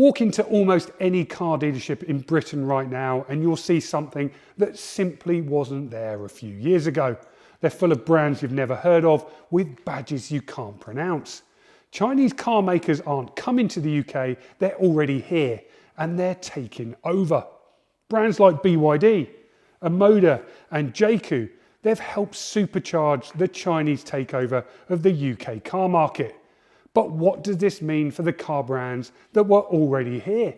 Walk into almost any car dealership in Britain right now and you'll see something that simply wasn't there a few years ago. They're full of brands you've never heard of with badges you can't pronounce. Chinese car makers aren't coming to the UK, they're already here and they're taking over. Brands like BYD, Omoda and Jaecoo, they've helped supercharge the Chinese takeover of the UK car market. But what does this mean for the car brands that were already here?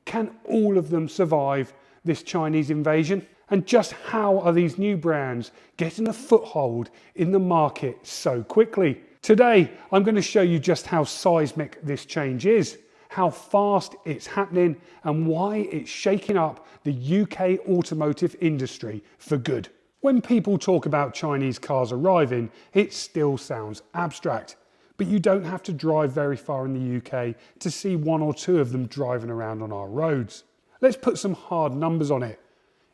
Can all of them survive this Chinese invasion? And just how are these new brands getting a foothold in the market so quickly? Today, I'm going to show you just how seismic this change is, how fast it's happening, and why it's shaking up the UK automotive industry for good. When people talk about Chinese cars arriving, it still sounds abstract. But you don't have to drive very far in the UK to see one or two of them driving around on our roads. Let's put some hard numbers on it.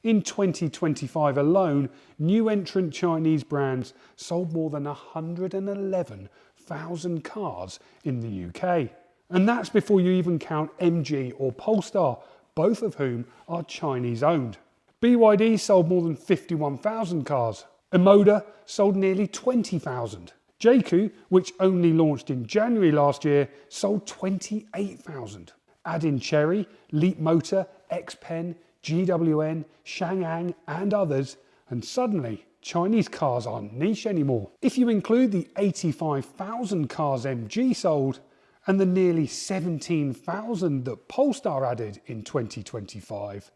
In 2025 alone, new entrant Chinese brands sold more than 111,000 cars in the UK. And that's before you even count MG or Polestar, both of whom are Chinese owned. BYD sold more than 51,000 cars. Omoda sold nearly 20,000. Jaecoo, which only launched in January last year, sold 28,000. Add in Chery, Leapmotor, XPeng, GWN, Shanghang and others, and suddenly Chinese cars aren't niche anymore. If you include the 85,000 cars MG sold and the nearly 17,000 that Polestar added in 2025,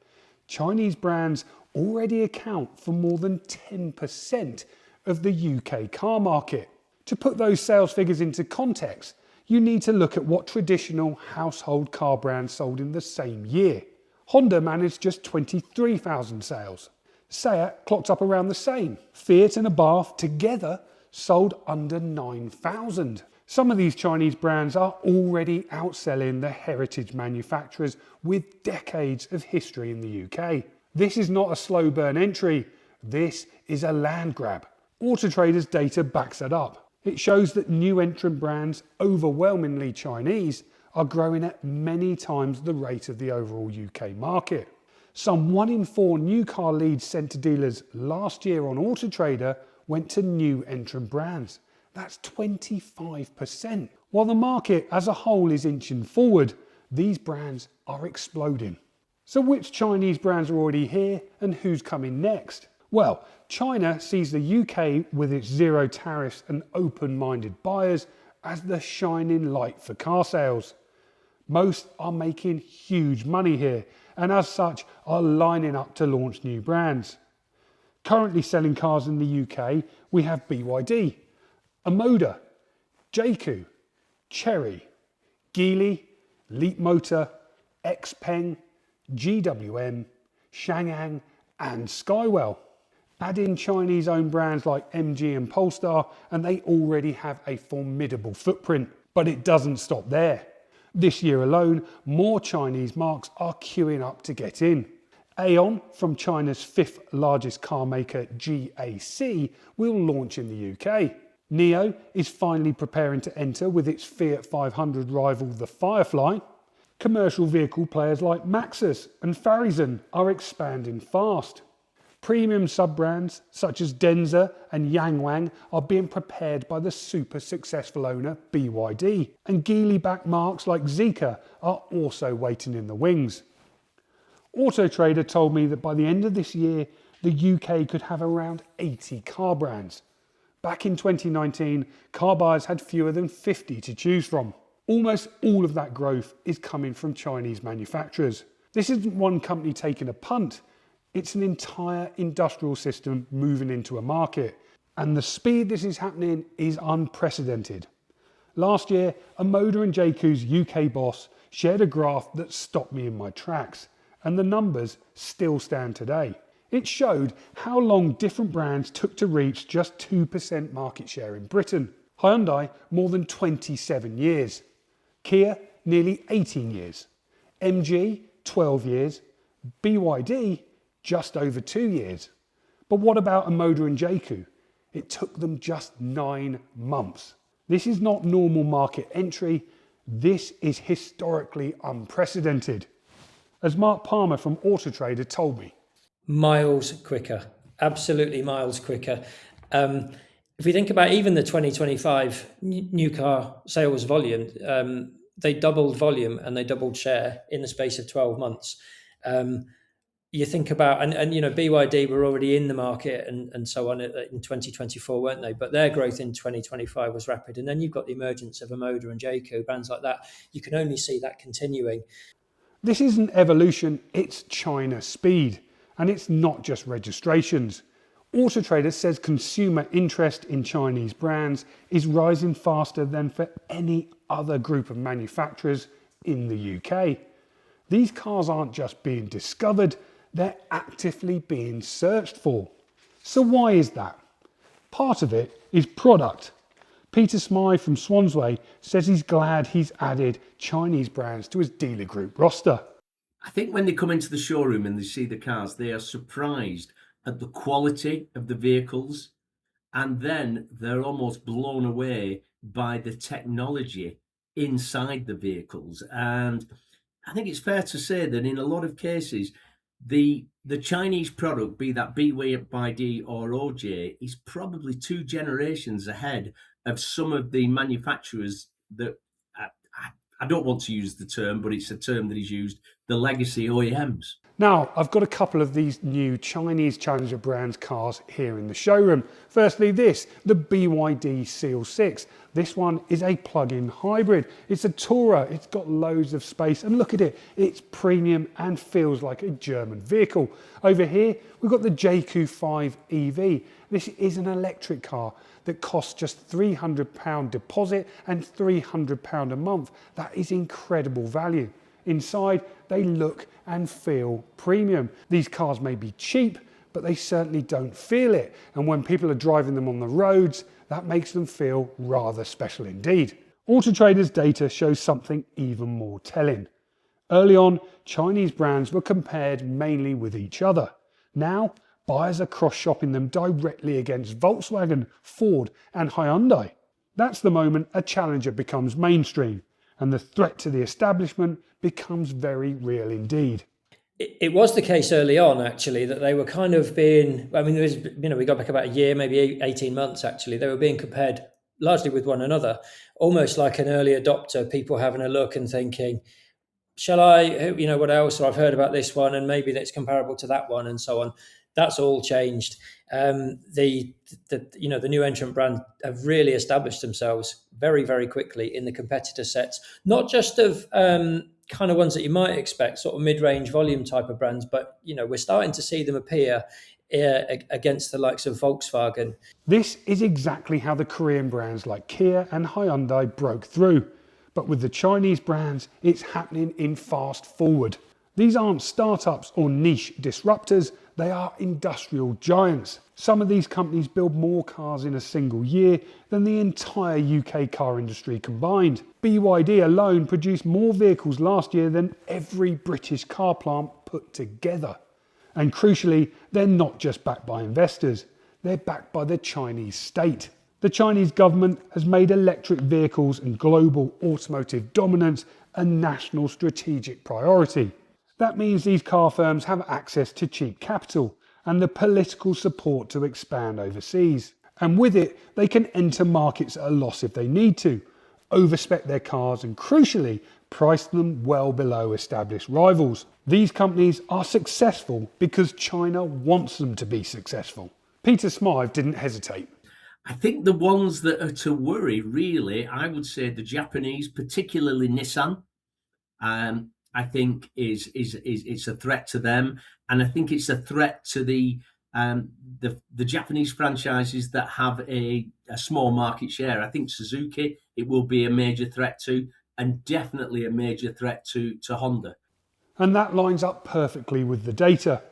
Chinese brands already account for more than 10% of the UK car market. To put those sales figures into context, you need to look at what traditional household car brands sold in the same year. Honda managed just 23,000 sales. Seat clocked up around the same. Fiat and Abarth together sold under 9,000. Some of these Chinese brands are already outselling the heritage manufacturers with decades of history in the UK. This is not a slow burn entry, this is a land grab. Autotrader's data backs that up. It shows that new entrant brands, overwhelmingly Chinese, are growing at many times the rate of the overall UK market. Some 1 in 4 new car leads sent to dealers last year on Autotrader went to new entrant brands. That's 25%. While the market as a whole is inching forward, these brands are exploding. So which Chinese brands are already here and who's coming next? Well, China sees the UK with its zero tariffs and open-minded buyers as the shining light for car sales. Most are making huge money here and as such are lining up to launch new brands. Currently selling cars in the UK, we have BYD, Omoda, Jaecoo, Chery, Geely, Leapmotor, XPeng, GWN, Shanghang and Skywell. Add in Chinese-owned brands like MG and Polestar and they already have a formidable footprint. But it doesn't stop there. This year alone, more Chinese marques are queuing up to get in. Aeon, from China's 5th largest car maker GAC, will launch in the UK. NIO is finally preparing to enter with its Fiat 500 rival the Firefly. Commercial vehicle players like Maxus and Farizon are expanding fast. Premium sub-brands such as Denza and Yangwang are being prepared by the super successful owner BYD, and Geely-backed marques like Zeekr are also waiting in the wings. Autotrader told me that by the end of this year, the UK could have around 80 car brands. Back in 2019, car buyers had fewer than 50 to choose from. Almost all of that growth is coming from Chinese manufacturers. This isn't one company taking a punt. It's an entire industrial system moving into a market. And the speed this is happening is unprecedented. Last year, Omoda and Jaecoo's UK boss shared a graph that stopped me in my tracks. And the numbers still stand today. It showed how long different brands took to reach just 2% market share in Britain. Hyundai, more than 27 years. Kia, nearly 18 years. MG, 12 years. BYD, just over 2 years. But what about Omoda and Jaecoo? It took them just 9 months. This is not normal market entry. This is historically unprecedented. As Mark Palmer from Autotrader told me. Miles quicker, absolutely miles quicker. If we think about even the 2025 new car sales volume, they doubled volume and they doubled share in the space of 12 months. You think about, and you know, BYD were already in the market and so on in 2024, weren't they? But their growth in 2025 was rapid. And then you've got the emergence of Omoda and Jaecoo, brands like that. You can only see that continuing. This isn't evolution, it's China speed. And it's not just registrations. Autotrader says consumer interest in Chinese brands is rising faster than for any other group of manufacturers in the UK. These cars aren't just being discovered, they're actively being searched for. So why is that? Part of it is product. Peter Smythe from Swansway says he's glad he's added Chinese brands to his dealer group roster. I think when they come into the showroom and they see the cars, they are surprised at the quality of the vehicles, and then they're almost blown away by the technology inside the vehicles. And I think it's fair to say that in a lot of cases, the Chinese product, be that BYD or OJ, is probably 2 generations ahead of some of the manufacturers that I don't want to use the term, but it's a term that is used, the legacy OEMs. Now, I've got a couple of these new Chinese Challenger brands cars here in the showroom. Firstly, the BYD Seal 6. This one is a plug-in hybrid. It's a tourer, it's got loads of space, and look at it, it's premium and feels like a German vehicle. Over here, we've got the Jaecoo 5 EV. This is an electric car that costs just £300 deposit and £300 a month. That is incredible value. Inside, they look and feel premium. These cars may be cheap, but they certainly don't feel it. And when people are driving them on the roads, that makes them feel rather special indeed. Autotrader's data shows something even more telling. Early on, Chinese brands were compared mainly with each other. Now, buyers are cross-shopping them directly against Volkswagen, Ford and Hyundai. That's the moment a Challenger becomes mainstream, and the threat to the establishment becomes very real indeed. It was the case early on, actually, that they were kind of being, I mean, there was, we got back about a year, maybe 18 months, actually. They were being compared largely with one another, almost like an early adopter, people having a look and thinking, shall I, what else? Or I've heard about this one and maybe that's comparable to that one and so on. That's all changed. The new entrant brand have really established themselves very, very quickly in the competitor sets, not just of kind of ones that you might expect, sort of mid-range volume type of brands, but we're starting to see them appear against the likes of Volkswagen. This is exactly how the Korean brands like Kia and Hyundai broke through. But with the Chinese brands, it's happening in fast forward. These aren't startups or niche disruptors, they are industrial giants. Some of these companies build more cars in a single year than the entire UK car industry combined. BYD alone produced more vehicles last year than every British car plant put together. And crucially, they're not just backed by investors, they're backed by the Chinese state. The Chinese government has made electric vehicles and global automotive dominance a national strategic priority. That means these car firms have access to cheap capital and the political support to expand overseas. And with it, they can enter markets at a loss if they need to, overspec their cars and crucially, price them well below established rivals. These companies are successful because China wants them to be successful. Peter Smythe didn't hesitate. I think the ones that are to worry, really, I would say the Japanese, particularly Nissan. I think it's a threat to them, and I think it's a threat to the Japanese franchises that have a small market share. I think Suzuki it will be a major threat to, and definitely a major threat to Honda. And that lines up perfectly with the data.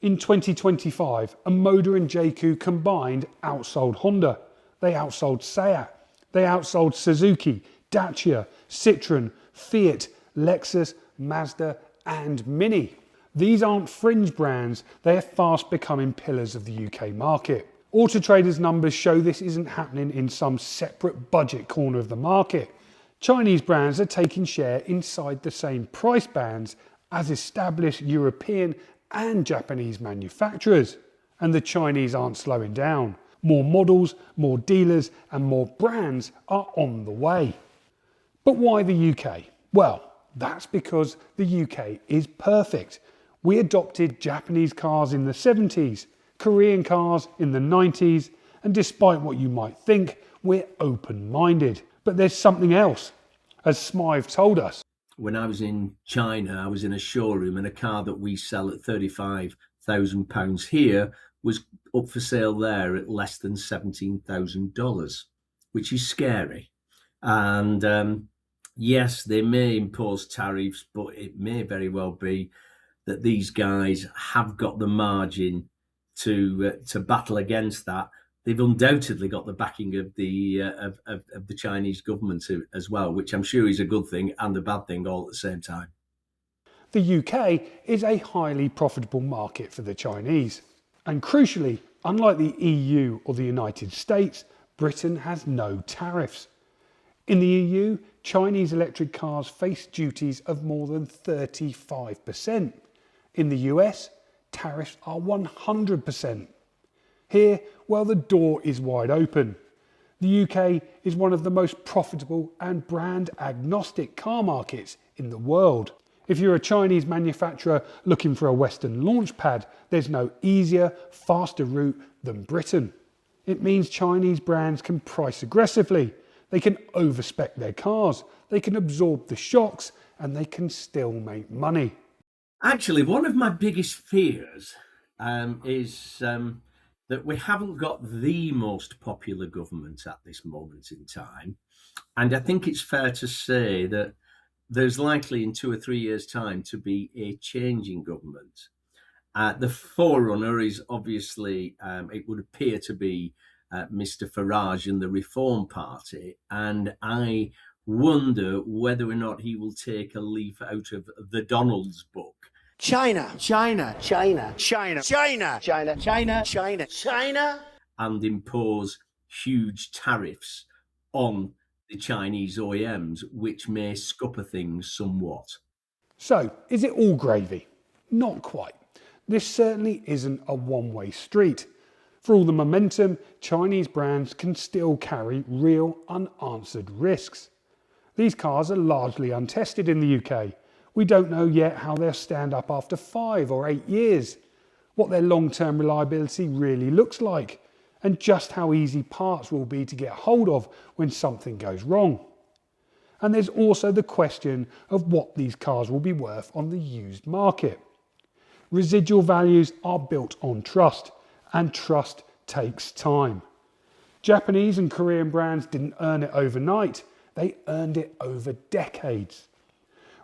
In 2025, Omoda and Jaecoo combined outsold Honda. They outsold Seat. They outsold Suzuki, Dacia, Citroën, Fiat, Lexus, Mazda and Mini. These aren't fringe brands, they are fast becoming pillars of the UK market. Autotrader's numbers show this isn't happening in some separate budget corner of the market. Chinese brands are taking share inside the same price bands as established European and Japanese manufacturers. And the Chinese aren't slowing down. More models, more dealers, and more brands are on the way. But why the UK? Well, that's because the UK is perfect. We adopted Japanese cars in the 70s, Korean cars in the 90s, and despite what you might think, we're open-minded. But there's something else, as Smythe told us. When I was in China, I was in a showroom, and a car that we sell at £35,000 here was up for sale there at less than $17,000, which is scary. And yes, they may impose tariffs, but it may very well be that these guys have got the margin to battle against that. They've undoubtedly got the backing of the Chinese government as well, which I'm sure is a good thing and a bad thing all at the same time. The UK is a highly profitable market for the Chinese. And crucially, unlike the EU or the United States, Britain has no tariffs. In the EU, Chinese electric cars face duties of more than 35%. In the US, tariffs are 100%. Here, well, the door is wide open. The UK is one of the most profitable and brand agnostic car markets in the world. If you're a Chinese manufacturer looking for a Western launchpad, there's no easier, faster route than Britain. It means Chinese brands can price aggressively, they can overspec their cars, they can absorb the shocks, and they can still make money. Actually, one of my biggest fears is that we haven't got the most popular government at this moment in time. And I think it's fair to say that there's likely in 2 or 3 years' time to be a change in government. The forerunner is obviously, it would appear to be Mr. Farage and the Reform Party. And I wonder whether or not he will take a leaf out of the Donald's book. China, China, China, China, China, China, China, China, China, and impose huge tariffs on the Chinese OEMs, which may scupper things somewhat. So, is it all gravy? Not quite. This certainly isn't a one-way street. For all the momentum, Chinese brands can still carry real unanswered risks. These cars are largely untested in the UK. We don't know yet how they'll stand up after 5 or 8 years, what their long-term reliability really looks like, and just how easy parts will be to get hold of when something goes wrong. And there's also the question of what these cars will be worth on the used market. Residual values are built on trust, and trust takes time. Japanese and Korean brands didn't earn it overnight, they earned it over decades.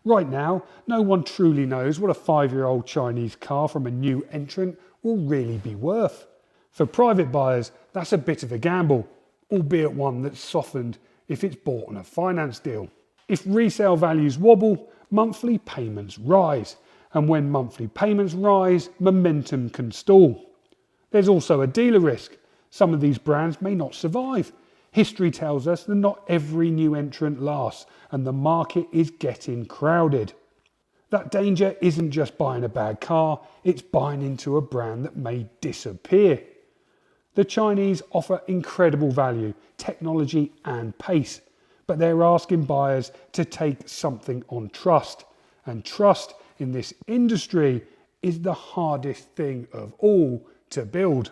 Right now, no one truly knows what a 5-year-old Chinese car from a new entrant will really be worth. For private buyers, that's a bit of a gamble, albeit one that's softened if it's bought on a finance deal. If resale values wobble, monthly payments rise, and when monthly payments rise, momentum can stall. There's also a dealer risk. Some of these brands may not survive. History tells us that not every new entrant lasts, and the market is getting crowded. That danger isn't just buying a bad car, it's buying into a brand that may disappear. The Chinese offer incredible value, technology and pace, but they're asking buyers to take something on trust. And trust in this industry is the hardest thing of all to build.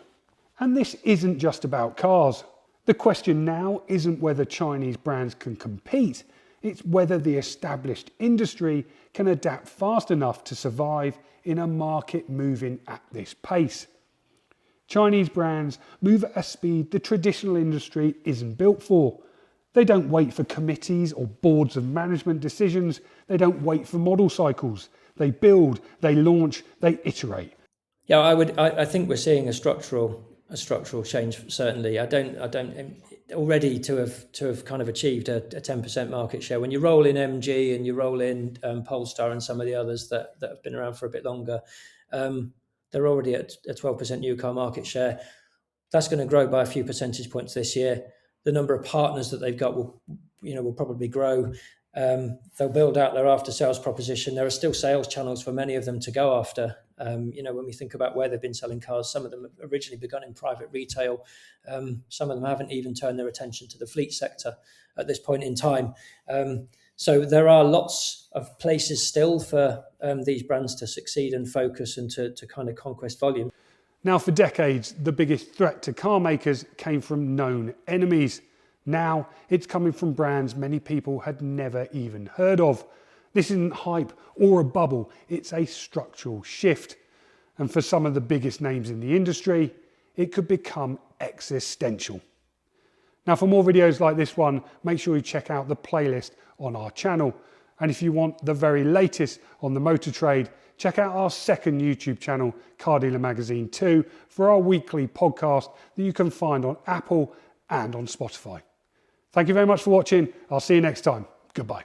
And this isn't just about cars. The question now isn't whether Chinese brands can compete, it's whether the established industry can adapt fast enough to survive in a market moving at this pace. Chinese brands move at a speed the traditional industry isn't built for. They don't wait for committees or boards of management decisions. They don't wait for model cycles. They build, they launch, they iterate. Yeah, I think we're seeing a structural change. Certainly, I don't already to have kind of achieved a 10% market share. When you roll in MG and you roll in Polestar and some of the others that have been around for a bit longer, they're already at a 12% new car market share. That's going to grow by a few percentage points this year. The number of partners that they've got will will probably grow. They'll build out their after sales proposition. There are still sales channels for many of them to go after. When we think about where they've been selling cars, some of them have originally begun in private retail. Some of them haven't even turned their attention to the fleet sector at this point in time. So there are lots of places still for these brands to succeed and focus and to kind of conquest volume. Now, for decades, the biggest threat to car makers came from known enemies. Now it's coming from brands many people had never even heard of. This isn't hype or a bubble, it's a structural shift. And for some of the biggest names in the industry, it could become existential. Now, for more videos like this one, make sure you check out the playlist on our channel. And if you want the very latest on the motor trade, check out our second YouTube channel, Car Dealer Magazine 2, for our weekly podcast that you can find on Apple and on Spotify. Thank you very much for watching. I'll see you next time. Goodbye.